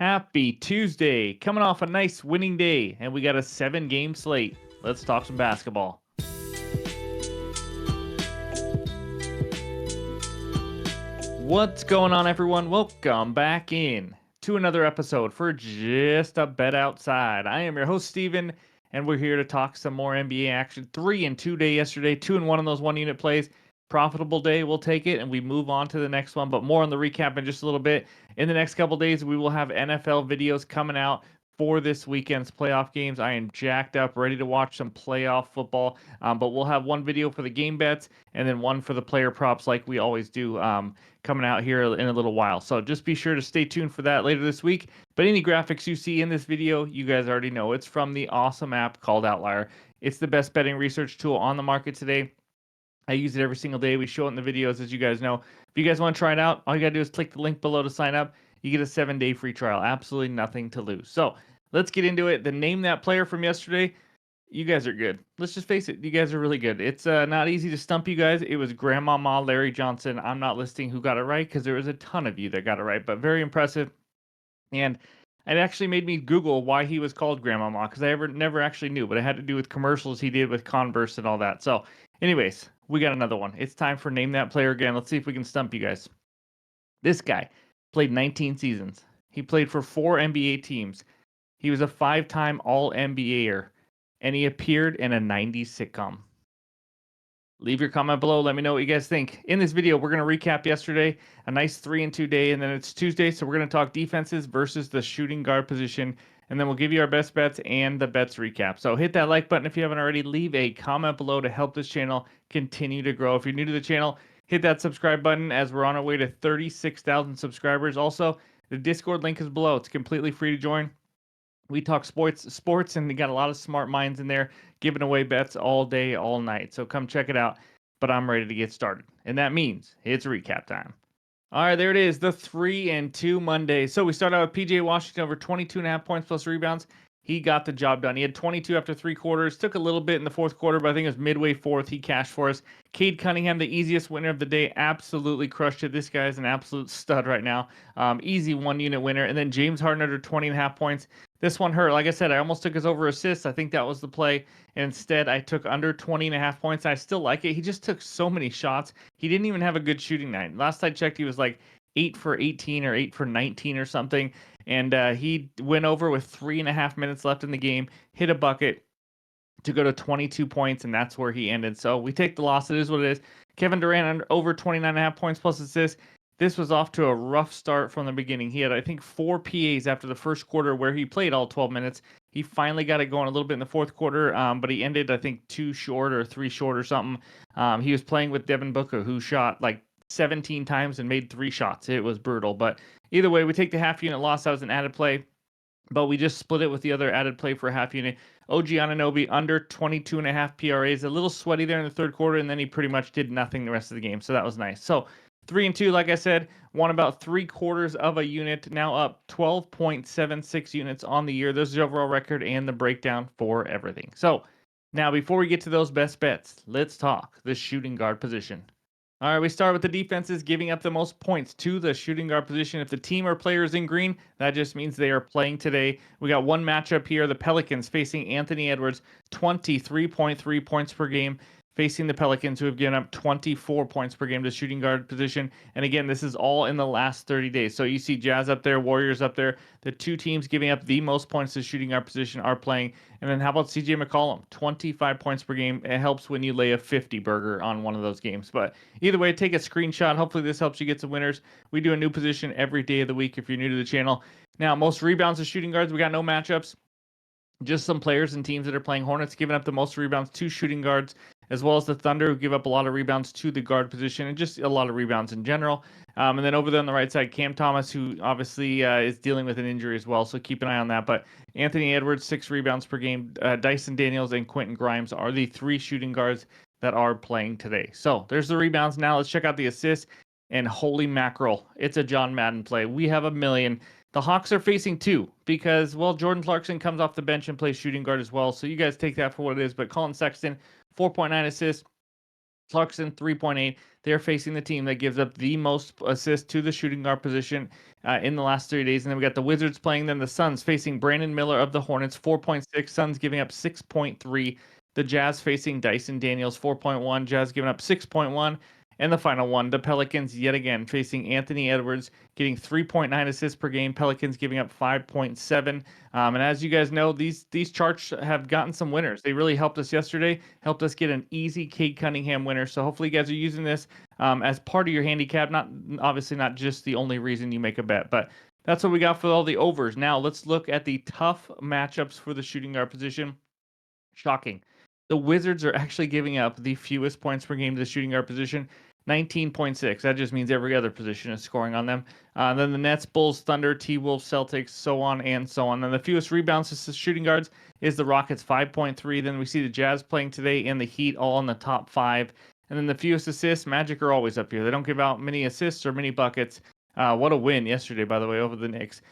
Happy Tuesday. Coming off a nice winning day, and we got a 7-game slate. Let's talk some basketball. What's going on, everyone? Welcome back in to another episode for Just a Bet Outside. I am your host, Steven, and we're here to talk some more NBA action. 3-2 day yesterday, 2-1 on those one-unit plays. Profitable day, we'll take it, and we move on to the next one. But more on the recap in just a little bit. In the next couple days, we will have NFL videos coming out for this weekend's playoff games. I am jacked up, ready to watch some playoff football. But we'll have one video for the game bets and then one for the player props like we always do coming out here in a little while. So just be sure to stay tuned for that later this week. But any graphics you see in this video, you guys already know. It's from the awesome app called OUTLIER. It's the best betting research tool on the market today. I use it every single day. We show it in the videos, as you guys know. If you guys want to try it out, all you got to do is click the link below to sign up. You get a 7-day free trial. Absolutely nothing to lose. So let's get into it. The name that player from yesterday, you guys are good. Let's just face it. You guys are really good. It's not easy to stump you guys. It was Grandmama Larry Johnson. I'm not listing who got it right because there was a ton of you that got it right, but very impressive. And it actually made me Google why he was called Grandmama because I never actually knew, but it had to do with commercials he did with Converse and all that. So anyways, we got another one. It's time for Name That Player again. Let's see if we can stump you guys. This guy played 19 seasons. He played for 4 NBA teams. He was a 5-time All-NBAer, and he appeared in a 90s sitcom. Leave your comment below. Let me know what you guys think. In this video, we're going to recap yesterday, a nice 3-2 day, and then it's Tuesday, so we're going to talk defenses versus the shooting guard position, and then we'll give you our best bets and the bets recap. So hit that like button if you haven't already. Leave a comment below to help this channel continue to grow. If you're new to the channel, hit that subscribe button as we're on our way to 36,000 subscribers. Also, the Discord link is below. It's completely free to join. We talk sports, and we got a lot of smart minds in there giving away bets all day, all night. So come check it out. But I'm ready to get started. And that means it's recap time. All right, there it is, the 3-2 Monday. So we start out with PJ Washington over 22.5 points plus rebounds. He got the job done. He had 22 after 3 quarters. Took a little bit in the fourth quarter, but I think it was midway fourth. He cashed for us. Cade Cunningham, the easiest winner of the day, absolutely crushed it. This guy is an absolute stud right now. Easy one-unit winner. And then James Harden under 20.5 points. This one hurt. Like I said, I almost took his over assists. I think that was the play. Instead, I took under 20.5 points. I still like it. He just took so many shots. He didn't even have a good shooting night. Last I checked, he was like 8 for 18 or 8 for 19 or something. And he went over with 3.5 minutes left in the game, hit a bucket to go to 22 points, and that's where he ended. So we take the loss. It is what it is. Kevin Durant over 29.5 points plus assists. This was off to a rough start from the beginning. He had, I think, 4 PAs after the first quarter where he played all 12 minutes. He finally got it going a little bit in the fourth quarter, but he ended, I think, 2 short or 3 short or something. He was playing with Devin Booker, who shot like 17 times and made 3 shots. It was brutal. But either way, we take the half-unit loss. That was an added play, but we just split it with the other added play for a half-unit. OG Anunoby under 22.5 PRAs. A little sweaty there in the third quarter, and then he pretty much did nothing the rest of the game, so that was nice. So 3-2, like I said, won about 3/4 of a unit, now up 12.76 units on the year. This is the overall record and the breakdown for everything. So now before we get to those best bets, let's talk the shooting guard position. All right, we start with the defenses giving up the most points to the shooting guard position. If the team or player is in green, that just means they are playing today. We got one matchup here, the Pelicans facing Anthony Edwards, 23.3 points per game, facing the Pelicans, who have given up 24 points per game to shooting guard position. And again, this is all in the last 30 days. So you see Jazz up there, Warriors up there. The 2 teams giving up the most points to shooting guard position are playing. And then how about CJ McCollum? 25 points per game. It helps when you lay a 50 burger on one of those games. But either way, take a screenshot. Hopefully this helps you get some winners. We do a new position every day of the week if you're new to the channel. Now, most rebounds to shooting guards, we got no matchups. Just some players and teams that are playing. Hornets giving up the most rebounds to shooting guards, as well as the Thunder, who give up a lot of rebounds to the guard position, and just a lot of rebounds in general. And then over there on the right side, Cam Thomas, who obviously is dealing with an injury as well, so keep an eye on that. But Anthony Edwards, 6 rebounds per game. Dyson Daniels and Quentin Grimes are the 3 shooting guards that are playing today. So there's the rebounds. Now let's check out the assists. And holy mackerel, it's a John Madden play. We have a million. The Hawks are facing 2 because, well, Jordan Clarkson comes off the bench and plays shooting guard as well. So you guys take that for what it is. But Colin Sexton, 4.9 assists. Clarkson, 3.8. They're facing the team that gives up the most assists to the shooting guard position in the last 3 days. And then we got the Wizards playing them. The Suns facing Brandon Miller of the Hornets, 4.6. Suns giving up 6.3. The Jazz facing Dyson Daniels, 4.1. Jazz giving up 6.1. And the final one, the Pelicans yet again facing Anthony Edwards, getting 3.9 assists per game. Pelicans giving up 5.7. And as you guys know, these charts have gotten some winners. They really helped us yesterday, helped us get an easy Cade Cunningham winner. So hopefully you guys are using this as part of your handicap. Not obviously not just the only reason you make a bet, but that's what we got for all the overs. Now let's look at the tough matchups for the shooting guard position. Shocking. The Wizards are actually giving up the fewest points per game to the shooting guard position, 19.6. That just means every other position is scoring on them. Then the Nets, Bulls, Thunder, T-Wolves, Celtics, so on and so on. Then the fewest rebounds to shooting guards is the Rockets, 5.3. Then we see the Jazz playing today and the Heat all in the top 5. And then the fewest assists, Magic are always up here. They don't give out many assists or many buckets. What a win yesterday, by the way, over the Knicks.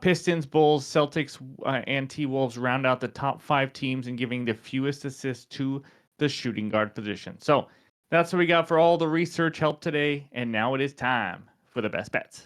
Pistons, Bulls, Celtics, and T-Wolves round out the top 5 teams and giving the fewest assists to the shooting guard position. So that's what we got for all the research help today. And now it is time for the best bets.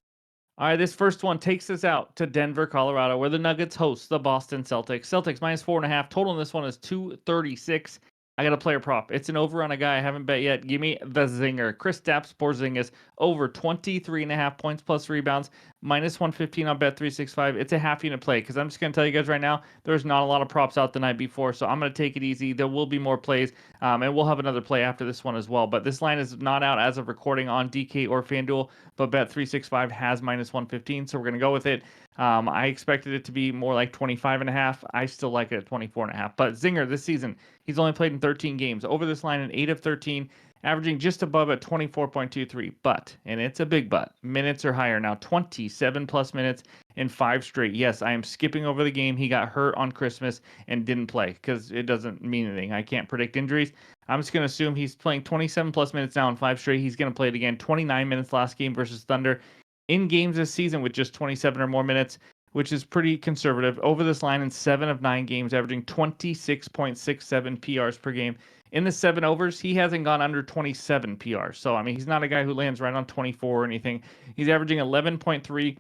All right, this first one takes us out to Denver, Colorado, where the Nuggets host the Boston Celtics. Celtics minus 4.5. Total in this one is 236. I got a player prop. It's an over on a guy I haven't bet yet. Give me the zinger. Kristaps Porzingis over 23.5 points plus rebounds, minus 115 on Bet365. It's a half unit play because I'm just going to tell you guys right now, there's not a lot of props out the night before, so I'm going to take it easy. There will be more plays, and we'll have another play after this one as well. But this line is not out as of recording on DK or FanDuel, but Bet365 has minus 115, so we're going to go with it. I expected it to be more like 25.5. I still like it at 24.5. But Zinger this season, he's only played in 13 games. Over this line in 8 of 13, averaging just above at 24.23. But, and it's a big but, minutes are higher now. 27 plus minutes in 5 straight. Yes, I am skipping over the game. He got hurt on Christmas and didn't play because it doesn't mean anything. I can't predict injuries. I'm just going to assume he's playing 27 plus minutes now in 5 straight. He's going to play it again. 29 minutes last game versus Thunder. In games this season with just 27 or more minutes, which is pretty conservative. Over this line in 7 of 9 games, averaging 26.67 PRs per game. In the 7 overs, he hasn't gone under 27 PRs. So, I mean, he's not a guy who lands right on 24 or anything. He's averaging 11.3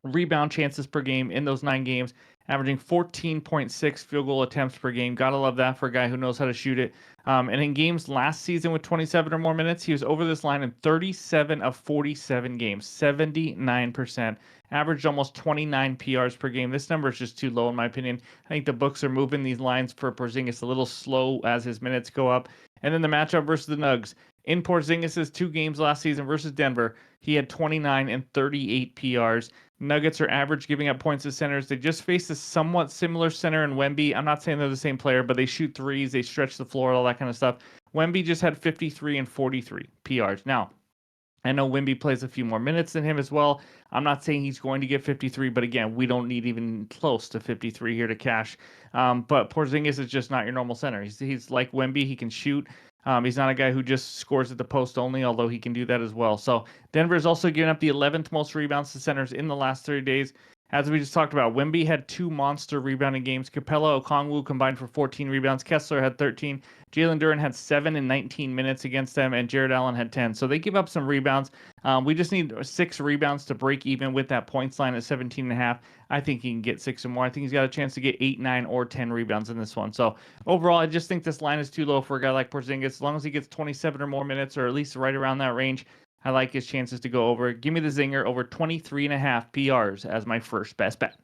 rebound chances per game in those 9 games, averaging 14.6 field goal attempts per game. Gotta love that for a guy who knows how to shoot it. And in games last season with 27 or more minutes, he was over this line in 37 of 47 games, 79%. Averaged almost 29 PRs per game. This number is just too low in my opinion. I think the books are moving these lines for Porzingis a little slow as his minutes go up. And then the matchup versus the Nugs. In Porzingis' 2 games last season versus Denver, he had 29 and 38 PRs. Nuggets are average giving up points to centers. They just face a somewhat similar center in Wemby. I'm not saying they're the same player, but they shoot threes, they stretch the floor, all that kind of stuff. Wemby just had 53 and 43 PRs. Now, I know Wemby plays a few more minutes than him as well. I'm not saying he's going to get 53, but again, we don't need even close to 53 here to cash. But Porzingis is just not your normal center. He's like Wemby. He can shoot. He's not a guy who just scores at the post only, although he can do that as well. So Denver is also giving up the 11th most rebounds to centers in the last 30 days. As we just talked about, Wemby had 2 monster rebounding games. Capella, Okongwu combined for 14 rebounds. Kessler had 13. Jalen Duren had 7 in 19 minutes against them, and Jared Allen had 10. So they give up some rebounds. We just need 6 rebounds to break even with that points line at 17.5. I think he can get 6 or more. I think he's got a chance to get 8, 9, or 10 rebounds in this one. So overall, I just think this line is too low for a guy like Porzingis. As long as he gets 27 or more minutes, or at least right around that range, I like his chances to go over. Give me the zinger over 23.5 PRs as my first best bet.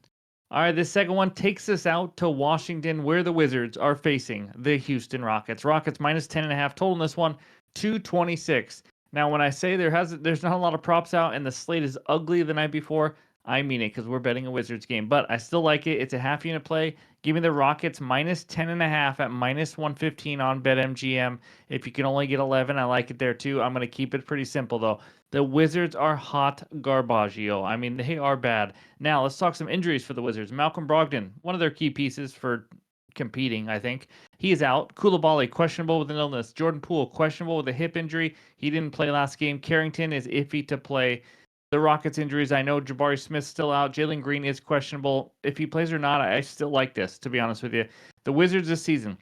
All right, this second one takes us out to Washington, where the Wizards are facing the Houston Rockets. Rockets minus 10.5 total in this one, 226. Now, when I say there's not a lot of props out and the slate is ugly the night before, I mean it because we're betting a Wizards game. But I still like it. It's a half unit play. Give me the Rockets minus 10.5 at minus 115 on BetMGM. If you can only get 11, I like it there too. I'm going to keep it pretty simple though. The Wizards are hot garbaggio. I mean, they are bad. Now, let's talk some injuries for the Wizards. Malcolm Brogdon, one of their key pieces for competing, I think. He is out. Koulibaly, questionable with an illness. Jordan Poole, questionable with a hip injury. He didn't play last game. Carrington is iffy to play. The Rockets injuries, I know Jabari Smith's still out. Jalen Green is questionable. If he plays or not, I still like this, to be honest with you. The Wizards this season,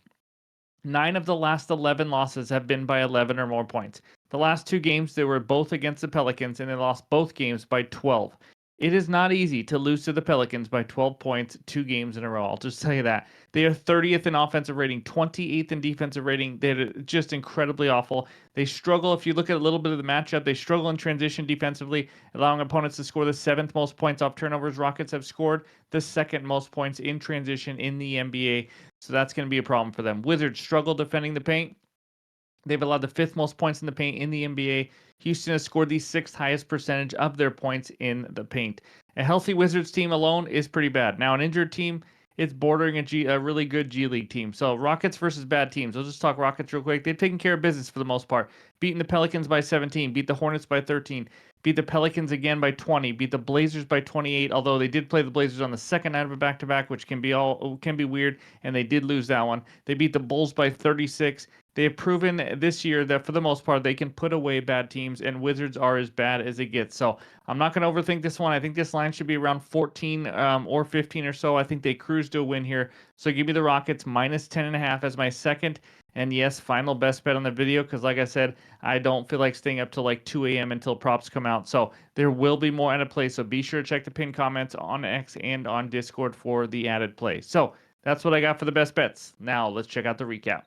9 of the last 11 losses have been by 11 or more points. The last 2 games, they were both against the Pelicans, and they lost both games by 12. It is not easy to lose to the Pelicans by 12 points 2 games in a row. I'll just tell you that. They are 30th in offensive rating, 28th in defensive rating. They're just incredibly awful. They struggle. If you look at a little bit of the matchup, they struggle in transition defensively, allowing opponents to score the 7th most points off turnovers. Rockets have scored the 2nd most points in transition in the NBA. So that's going to be a problem for them. Wizards struggle defending the paint. They've allowed the 5th most points in the paint in the NBA. Houston has scored the 6th highest percentage of their points in the paint. A healthy Wizards team alone is pretty bad. Now, an injured team, it's bordering a really good G League team. So, Rockets versus bad teams. We'll just talk Rockets real quick. They've taken care of business for the most part. Beating the Pelicans by 17, beat the Hornets by 13, beat the Pelicans again by 20, beat the Blazers by 28, although they did play the Blazers on the second night of a back-to-back, which can be weird, and they did lose that one. They beat the Bulls by 36. They have proven this year that for the most part they can put away bad teams, and Wizards are as bad as it gets. So I'm not going to overthink this one. I think this line should be around 14 or 15 or so. I think they cruise to a win here. So give me the Rockets minus 10.5 as my second. And yes, final best bet on the video because, like I said, I don't feel like staying up till like 2 a.m. until props come out. So there will be more added play. So be sure to check the pinned comments on X and on Discord for the added play. So that's what I got for the best bets. Now let's check out the recap.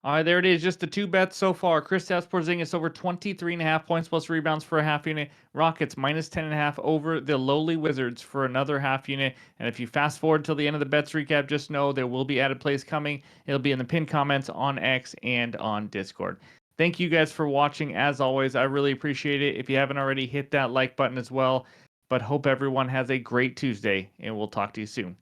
All right, there it is. Just the 2 bets so far. Kristaps Porzingis over 23.5 points plus rebounds for a half unit. Rockets minus 10.5 over the lowly Wizards for another half unit. And if you fast forward till the end of the bets recap, just know there will be added plays coming. It'll be in the pinned comments on X and on Discord. Thank you guys for watching. As always, I really appreciate it. If you haven't already, hit that like button as well. But hope everyone has a great Tuesday, and we'll talk to you soon.